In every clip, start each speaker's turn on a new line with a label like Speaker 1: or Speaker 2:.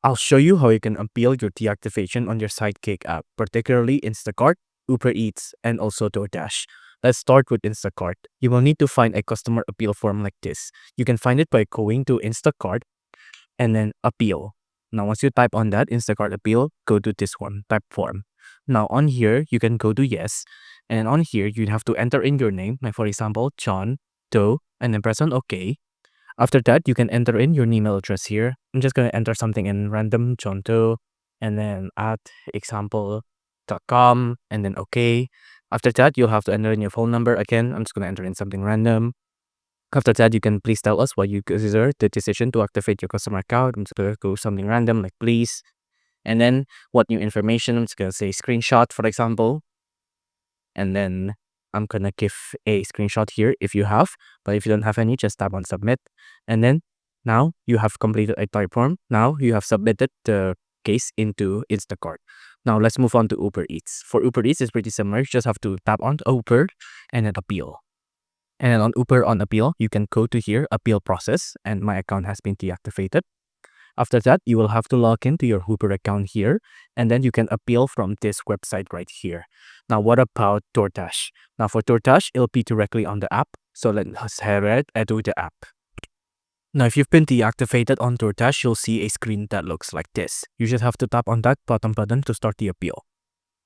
Speaker 1: I'll show you how you can appeal your deactivation on your Sidekick app, particularly Instacart, Uber Eats, and also DoorDash. Let's start with Instacart. You will need to find a customer appeal form like this. You can find it by going to Instacart and then appeal. Now, once you type on that Instacart appeal, go to this one, type form. Now, on here, you can go to yes. And on here, you have to enter in your name, like for example, John Doe, and then press on OK. After that, you can enter in your email address here. I'm just going to enter something in random, John Doe, and then at example.com, and then OK. After that, you'll have to enter in your phone number again. I'm just going to enter in something random. After that, you can please tell us why you consider the decision to activate your customer account. I'm just going to go something random like please. And then what new information? I'm just going to say screenshot, for example. And then I'm going to give a screenshot here if you have. But if you don't have any, just tap on submit. And then now you have completed a type form. Now you have submitted the case into Instacart. Now let's move on to Uber Eats. For Uber Eats, it's pretty similar. You just have to tap on Uber and then appeal. And then on Uber on appeal, you can go to here, appeal process, and my account has been deactivated. After that, you will have to log into your Uber account here, and then you can appeal from this website right here. Now, what about DoorDash? Now, for DoorDash, it'll be directly on the app. So let's head to the app. Now, if you've been deactivated on DoorDash, you'll see a screen that looks like this. You just have to tap on that bottom button to start the appeal.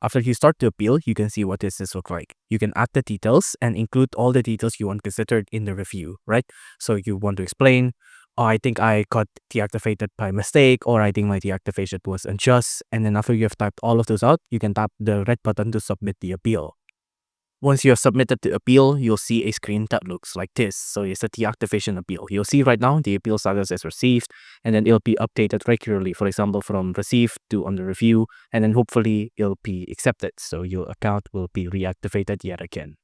Speaker 1: After you start the appeal, you can see what this looks like. You can add the details and include all the details you want considered in the review, right? So you want to explain, oh, I think I got deactivated by mistake, or I think my deactivation was unjust. And then after you have typed all of those out, you can tap the red button to submit the appeal. Once you have submitted the appeal, you'll see a screen that looks like this. So it's a deactivation appeal. You'll see right now the appeal status is received, and then it'll be updated regularly. For example, from received to on the review, and then hopefully it'll be accepted. So your account will be reactivated yet again.